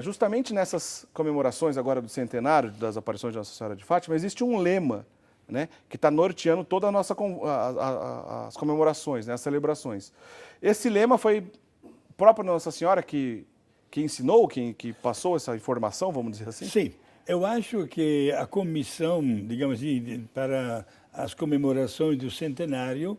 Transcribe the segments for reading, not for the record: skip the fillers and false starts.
justamente nessas comemorações agora do centenário das aparições de Nossa Senhora de Fátima, existe um lema, né, que está norteando toda a nossa as comemorações, né, as celebrações. Esse lema foi própria Nossa Senhora que ensinou, que passou essa informação, vamos dizer assim? Sim, eu acho que a comissão, digamos assim, para as comemorações do centenário,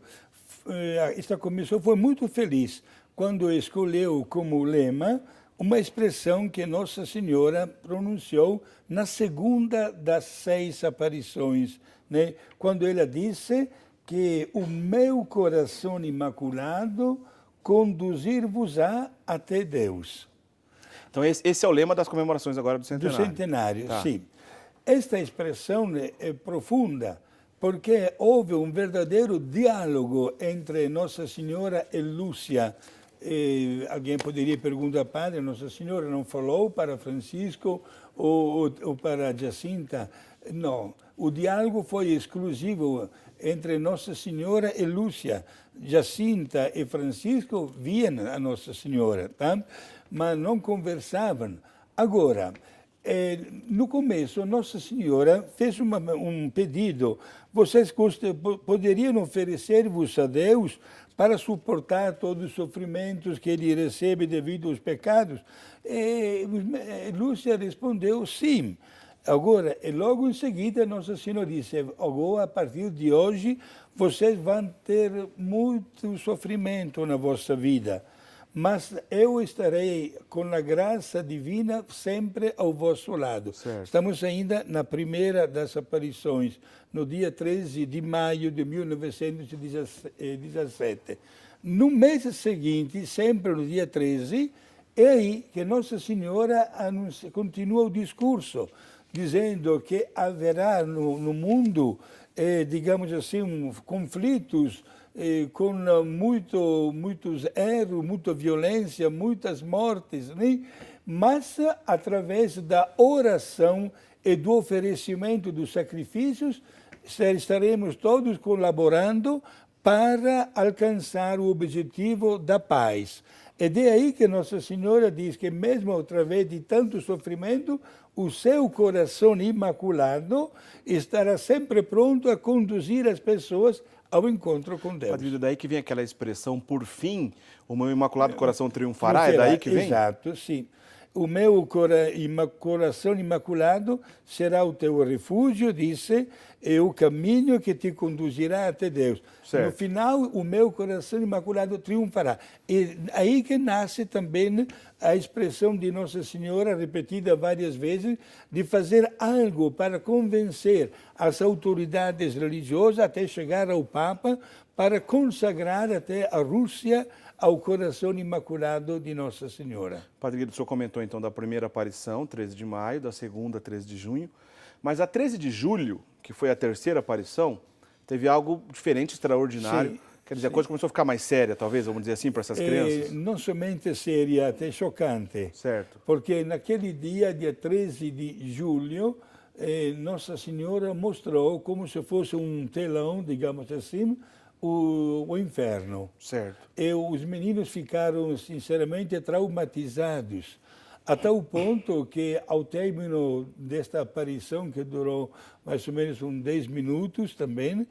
esta comissão foi muito feliz quando escolheu como lema uma expressão que Nossa Senhora pronunciou na segunda das 6 aparições, né? Quando ela disse que o meu coração imaculado conduzir-vos-á até Deus. Então esse é o lema das comemorações agora do Do centenário. centenário, Tá. sim. Esta expressão é profunda, porque houve um verdadeiro diálogo entre Nossa Senhora e Lúcia. Alguém poderia perguntar, padre, Nossa Senhora não falou para Francisco ou para Jacinta? Não, o diálogo foi exclusivo entre Nossa Senhora e Lúcia. Jacinta e Francisco viam a Nossa Senhora, tá? Mas não conversavam. Agora, no começo, Nossa Senhora fez um pedido. Vocês poderiam oferecer-vos a Deus para suportar todos os sofrimentos que Ele recebe devido aos pecados? E Lúcia respondeu sim. Agora, e logo em seguida, Nossa Senhora disse, agora, a partir de hoje, vocês vão ter muito sofrimento na vossa vida, mas eu estarei com a graça divina sempre ao vosso lado. Certo. Estamos ainda na primeira das aparições, no dia 13 de maio de 1917. No mês seguinte, sempre no dia 13, é aí que Nossa Senhora continua o discurso, dizendo que haverá no mundo, digamos assim, conflitos com muitos erros, muita violência, muitas mortes, né? Mas através da oração e do oferecimento dos sacrifícios, estaremos todos colaborando para alcançar o objetivo da paz. É daí que Nossa Senhora diz que mesmo através de tanto sofrimento, o seu coração imaculado estará sempre pronto a conduzir as pessoas ao encontro com Deus. Padre, daí que vem aquela expressão, por fim, o meu imaculado coração triunfará, é daí que vem? Exato, sim. O meu coração imaculado será o teu refúgio, disse, é o caminho que te conduzirá até Deus. Certo. No final, o meu coração imaculado triunfará. E aí que nasce também a expressão de Nossa Senhora, repetida várias vezes, de fazer algo para convencer as autoridades religiosas, até chegar ao Papa, para consagrar até a Rússia ao coração imaculado de Nossa Senhora. Padre Guido, o senhor comentou então da primeira aparição, 13 de maio, da segunda, 13 de junho, mas a 13 de julho, que foi a terceira aparição, teve algo diferente, extraordinário. Sim, Quer dizer, a coisa começou a ficar mais séria, talvez, vamos dizer assim, para essas crianças? Não somente séria, até chocante. Certo. Porque naquele dia 13 de julho, Nossa Senhora mostrou como se fosse um telão, digamos assim, o inferno. Certo. E os meninos ficaram, sinceramente, traumatizados, a tal ponto que, ao término desta aparição, que durou mais ou menos uns 10 minutos também,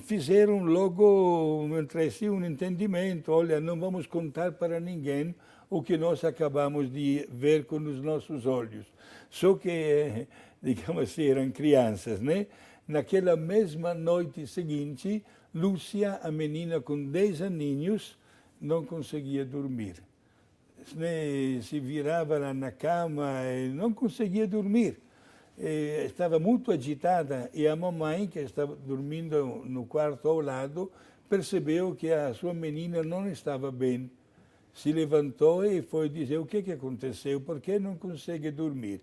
fizeram logo entre si um entendimento. Olha, não vamos contar para ninguém o que nós acabamos de ver com os nossos olhos. Só que, digamos assim, eram crianças, né? Naquela mesma noite seguinte, Lúcia, a menina com 10 aninhos, não conseguia dormir. Se virava lá na cama e não conseguia dormir. Estava muito agitada e a mamãe, que estava dormindo no quarto ao lado, percebeu que a sua menina não estava bem. Se levantou e foi dizer o que aconteceu, por que não consegue dormir.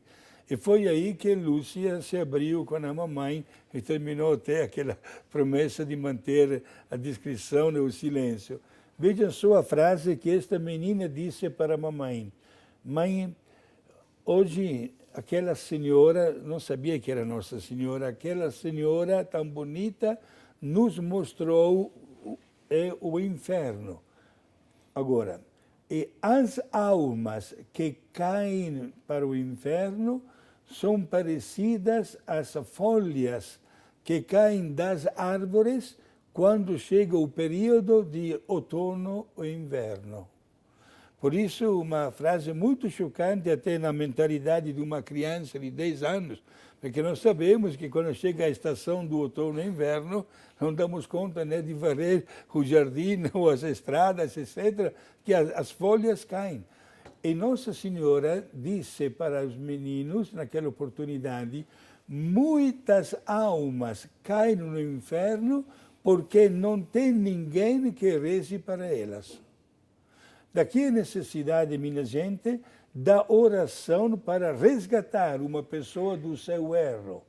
E foi aí que Lúcia se abriu com a mamãe e terminou até aquela promessa de manter a discrição e o silêncio. Vejam só a frase que esta menina disse para a mamãe. Mãe, hoje aquela senhora, não sabia que era Nossa Senhora, aquela senhora tão bonita nos mostrou o inferno. Agora, E as almas que caem para o inferno são parecidas às folhas que caem das árvores quando chega o período de outono ou inverno. Por isso, uma frase muito chocante até na mentalidade de uma criança de 10 anos, porque nós sabemos que quando chega a estação do outono e inverno, não damos conta, né, de varrer o jardim ou as estradas, etc., que as folhas caem. E Nossa Senhora disse para os meninos, naquela oportunidade, muitas almas caem no inferno porque não tem ninguém que reze para elas. Daqui a necessidade, minha gente, da oração para resgatar uma pessoa do seu erro.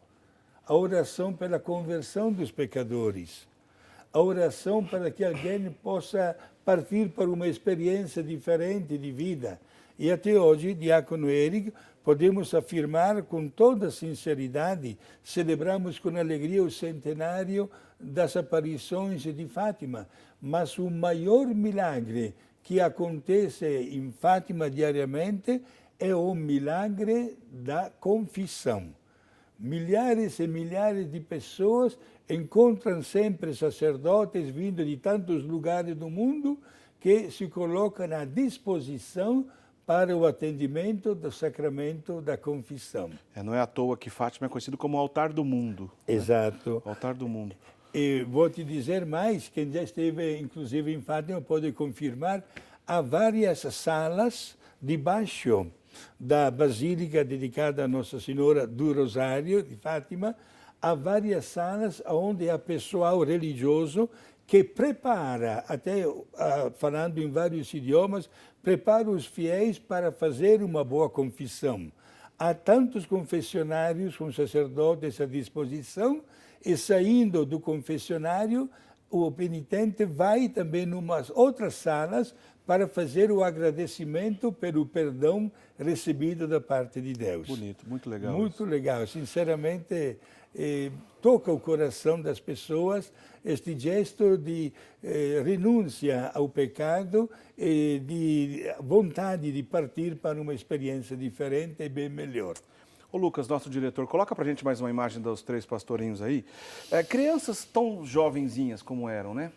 A oração pela conversão dos pecadores. A oração para que alguém possa partir para uma experiência diferente de vida. E até hoje, Diácono Érico, podemos afirmar com toda sinceridade, celebramos com alegria o centenário das aparições de Fátima, mas o maior milagre que acontece em Fátima diariamente é o milagre da confissão. Milhares e milhares de pessoas encontram sempre sacerdotes vindo de tantos lugares do mundo que se colocam à disposição para o atendimento do sacramento da confissão. Não é à toa que Fátima é conhecido como o altar do mundo. Exato. O altar do mundo. E vou te dizer mais, quem já esteve, inclusive, em Fátima pode confirmar, há várias salas debaixo da Basílica dedicada a Nossa Senhora do Rosário, de Fátima, há várias salas onde há pessoal religioso que prepara, até falando em vários idiomas, prepara os fiéis para fazer uma boa confissão. Há tantos confessionários com sacerdotes à disposição, e saindo do confessionário, o penitente vai também em umas outras salas para fazer o agradecimento pelo perdão recebido da parte de Deus. Bonito, muito legal. Muito legal, sinceramente, toca o coração das pessoas este gesto de renúncia ao pecado e de vontade de partir para uma experiência diferente e bem melhor. Ô Lucas, nosso diretor, coloca pra gente mais uma imagem dos 3 pastorinhos aí. Crianças tão jovenzinhas como eram, né?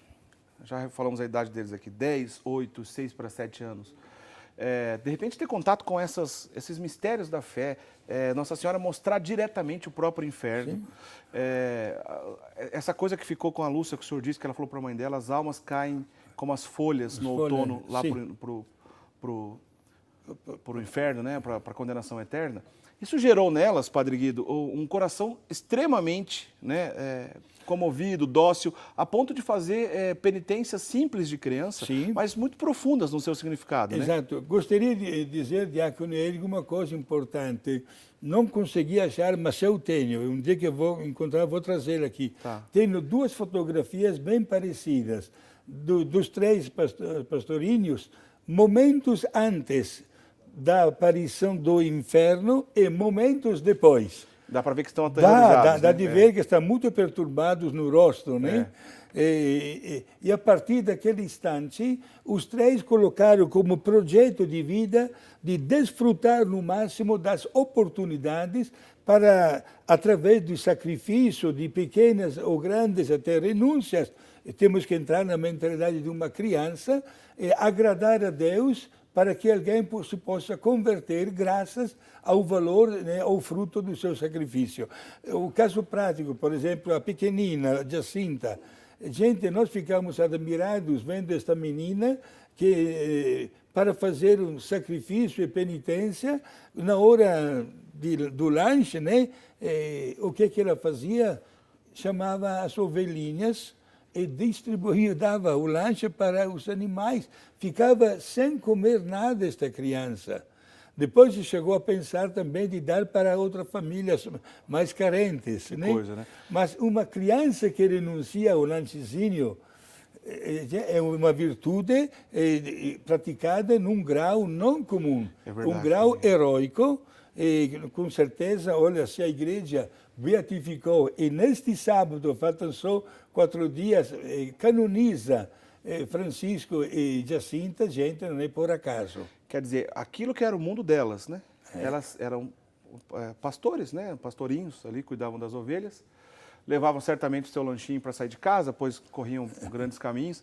Já falamos a idade deles aqui, 10, 8, 6 para 7 anos. De repente ter contato com esses mistérios da fé, Nossa Senhora mostrar diretamente o próprio inferno. Essa coisa que ficou com a Lúcia, que o senhor disse, que ela falou para a mãe dela, as almas caem como as folhas no outono, lá pro inferno, né? Para a condenação eterna. Isso gerou nelas, Padre Guido, um coração extremamente, né, comovido, dócil, a ponto de fazer penitências simples de criança, Sim, mas muito profundas no seu significado. Exato. Né? Gostaria de dizer, Diácono Érico, uma coisa importante. Não consegui achar, mas eu tenho. Um dia que eu vou encontrar, vou trazer aqui. Tá. Tenho 2 fotografias bem parecidas dos 3 pastorinhos, momentos antes da aparição do inferno e momentos depois. Dá para ver que estão aterrorizados. Dá de ver que estão muito perturbados no rosto, né? E a partir daquele instante, os 3 colocaram como projeto de vida de desfrutar no máximo das oportunidades para, através do sacrifício de pequenas ou grandes até renúncias, temos que entrar na mentalidade de uma criança, agradar a Deus para que alguém se possa converter graças ao valor, né, ao fruto do seu sacrifício. O caso prático, por exemplo, a pequenina, Jacinta. Gente, nós ficamos admirados vendo esta menina que, para fazer um sacrifício e penitência, na hora do lanche, né, o que ela fazia? Chamava as ovelhinhas e distribuía, dava o lanche para os animais. Ficava sem comer nada esta criança. Depois chegou a pensar também de dar para outras famílias mais carentes. Né? Coisa, né? Mas uma criança que renuncia ao lanchezinho é uma virtude praticada num grau não comum. É verdade, um grau heróico. E, com certeza, olha, se a igreja beatificou, e neste sábado, faltam só 4 dias, canoniza Francisco e Jacinta, gente, não é por acaso. Quer dizer, aquilo que era o mundo delas, né? Elas eram pastores, né? Pastorinhos ali, cuidavam das ovelhas, levavam certamente o seu lanchinho para sair de casa, pois corriam grandes caminhos.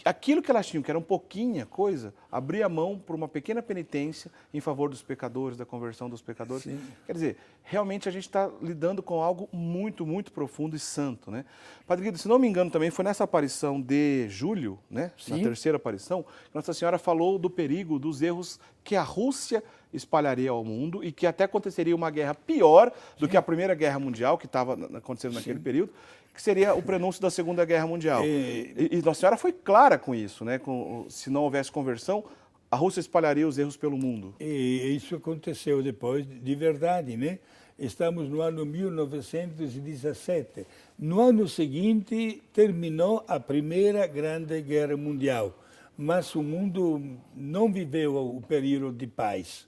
Aquilo que elas tinham, que era um pouquinha coisa, abria mão por uma pequena penitência em favor dos pecadores, da conversão dos pecadores. Sim. Quer dizer, realmente a gente está lidando com algo muito, muito profundo e santo, né? Padre Guido, se não me engano também, foi nessa aparição de julho, né? Sim. Na terceira aparição, Nossa Senhora falou do perigo, dos erros que a Rússia espalharia ao mundo e que até aconteceria uma guerra pior do que a Primeira Guerra Mundial, que estava acontecendo naquele período, que seria o prenúncio da Segunda Guerra Mundial. E Nossa Senhora foi clara com isso, né? Se não houvesse conversão, a Rússia espalharia os erros pelo mundo. E isso aconteceu depois de verdade, né? Estamos no ano 1917. No ano seguinte, terminou a Primeira Grande Guerra Mundial, mas o mundo não viveu o período de paz.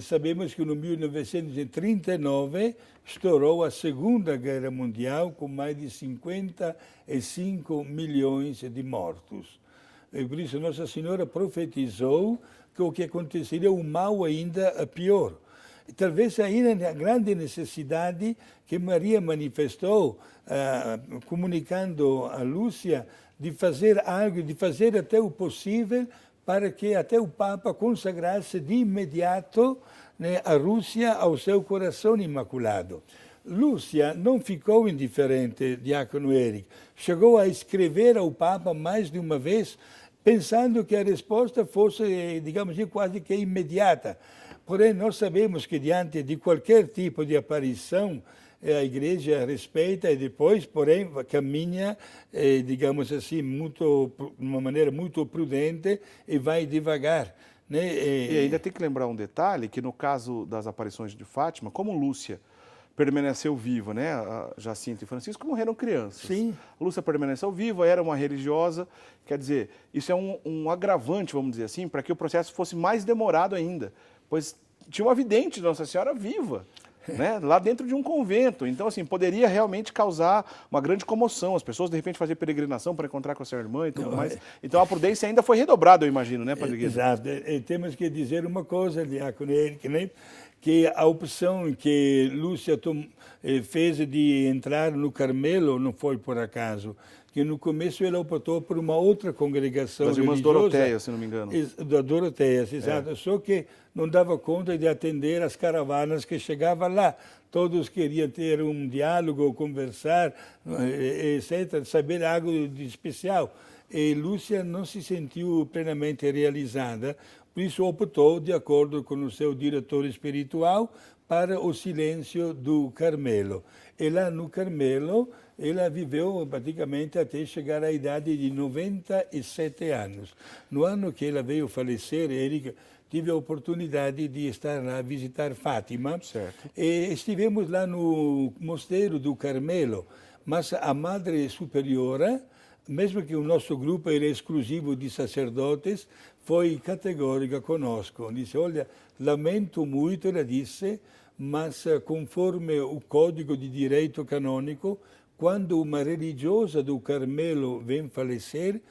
Sabemos que no 1939 estourou a Segunda Guerra Mundial com mais de 55 milhões de mortos. E por isso Nossa Senhora profetizou que o que aconteceria, o mal ainda pior. E talvez ainda a grande necessidade que Maria manifestou, comunicando a Lúcia, de fazer algo, de fazer até o possível para que até o Papa consagrasse de imediato, né, a Rússia ao seu coração imaculado. Lúcia não ficou indiferente, Diácono Eric. Chegou a escrever ao Papa mais de uma vez, pensando que a resposta fosse, digamos assim, quase que imediata. Porém, nós sabemos que diante de qualquer tipo de aparição, a Igreja respeita e depois, porém, caminha, digamos assim, de uma maneira muito prudente e vai devagar. Né? E ainda tem que lembrar um detalhe, que no caso das aparições de Fátima, como Lúcia permaneceu viva, né? A Jacinta e Francisco morreram crianças. Sim. Lúcia permaneceu viva, era uma religiosa, quer dizer, isso é um agravante, vamos dizer assim, para que o processo fosse mais demorado ainda, pois tinha uma vidente de Nossa Senhora viva. Né, lá dentro de um convento. Então, assim, poderia realmente causar uma grande comoção. As pessoas, de repente, fazer peregrinação para encontrar com a sua irmã e tudo mais. Então, a prudência ainda foi redobrada, eu imagino, né, Padre Guido? Exato. Temos que dizer uma coisa, Diácono Eric, né? Que a opção que Lúcia fez de entrar no Carmelo não foi por acaso. Que no começo ela optou por uma outra congregação das irmãs Doroteias, se não me engano. Da Doroteias, exato. Só que não dava conta de atender as caravanas que chegavam lá. Todos queriam ter um diálogo, conversar, etc., saber algo de especial. E Lúcia não se sentiu plenamente realizada, por isso optou, de acordo com o seu diretor espiritual, para o silêncio do Carmelo. E lá no Carmelo, ela viveu praticamente até chegar à idade de 97 anos. No ano que ela veio falecer, Eric, tive a oportunidade de estar lá, visitar Fátima. Certo. E estivemos lá no mosteiro do Carmelo, mas a Madre Superiora, mesmo que o nosso grupo era exclusivo de sacerdotes, foi categórica conosco. Disse, olha, lamento muito, ela disse, mas conforme o Código de Direito Canônico, quando uma religiosa do Carmelo vem falecer,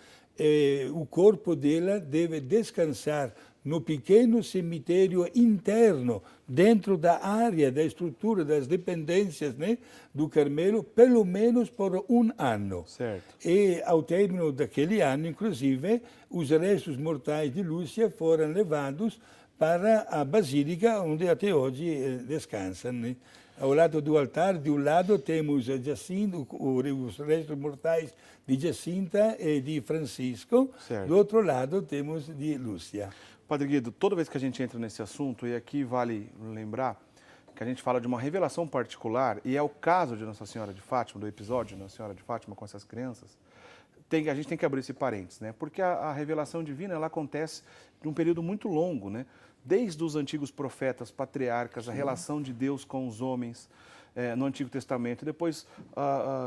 o corpo dela deve descansar no pequeno cemitério interno, dentro da área, da estrutura, das dependências, né, do Carmelo, pelo menos por um ano. Certo. E ao término daquele ano, inclusive, os restos mortais de Lúcia foram levados para a Basílica, onde até hoje descansam. Né? Ao lado do altar, de um lado temos Jacinta, os restos mortais de Jacinta e de Francisco, certo. Do outro lado temos de Lúcia. Padre Guido, toda vez que a gente entra nesse assunto, e aqui vale lembrar que a gente fala de uma revelação particular, e é o caso de Nossa Senhora de Fátima, do episódio de Nossa Senhora de Fátima com essas crianças, a gente tem que abrir esse parênteses, né? Porque a revelação divina ela acontece de um período muito longo, né? Desde os antigos profetas, patriarcas, Sim. A relação de Deus com os homens no Antigo Testamento, depois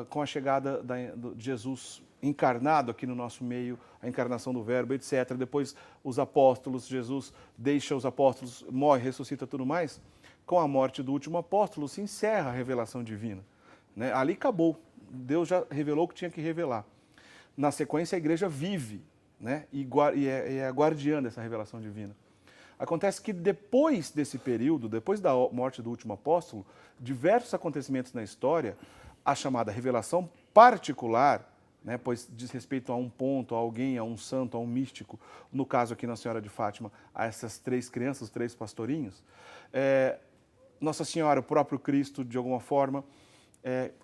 com a chegada de Jesus encarnado aqui no nosso meio, a encarnação do Verbo, etc. Depois os apóstolos, Jesus deixa os apóstolos, morre, ressuscita tudo mais. Com a morte do último apóstolo se encerra a revelação divina. Né? Ali acabou. Deus já revelou o que tinha que revelar. na sequência, a igreja vive, né? E é a guardiã dessa revelação divina. Acontece que depois desse período, depois da morte do último apóstolo, diversos acontecimentos na história, a chamada revelação particular, né, pois diz respeito a um ponto, a alguém, a um santo, a um místico, no caso aqui na Senhora de Fátima, a essas 3 crianças, os 3 pastorinhos, Nossa Senhora, o próprio Cristo, de alguma forma,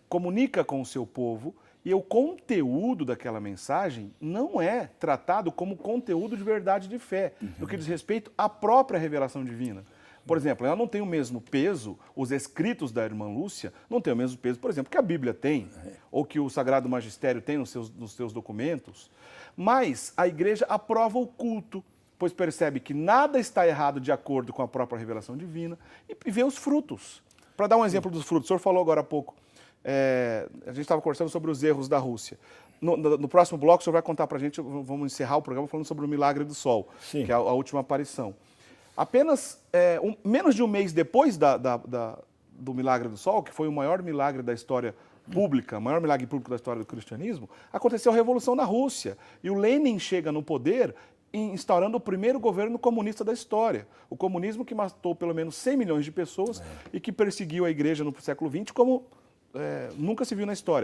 comunica com o seu povo, e o conteúdo daquela mensagem não é tratado como conteúdo de verdade de fé, no que diz respeito à própria revelação divina. Por exemplo, ela não tem o mesmo peso, os escritos da irmã Lúcia não têm o mesmo peso, por exemplo, que a Bíblia tem, ou que o Sagrado Magistério tem nos seus documentos, mas a igreja aprova o culto, pois percebe que nada está errado de acordo com a própria revelação divina e vê os frutos. Para dar um exemplo dos frutos, o senhor falou agora há pouco, a gente estava conversando sobre os erros da Rússia. No próximo bloco, o senhor vai contar para a gente, vamos encerrar o programa falando sobre o milagre do sol, Sim. que é a última aparição. Apenas menos de um mês depois do milagre do sol, que foi o maior milagre da história pública, o maior milagre público da história do cristianismo, aconteceu a Revolução na Rússia. E o Lenin chega no poder instaurando o primeiro governo comunista da história. O comunismo que matou pelo menos 100 milhões de pessoas e que perseguiu a igreja no século XX como nunca se viu na história.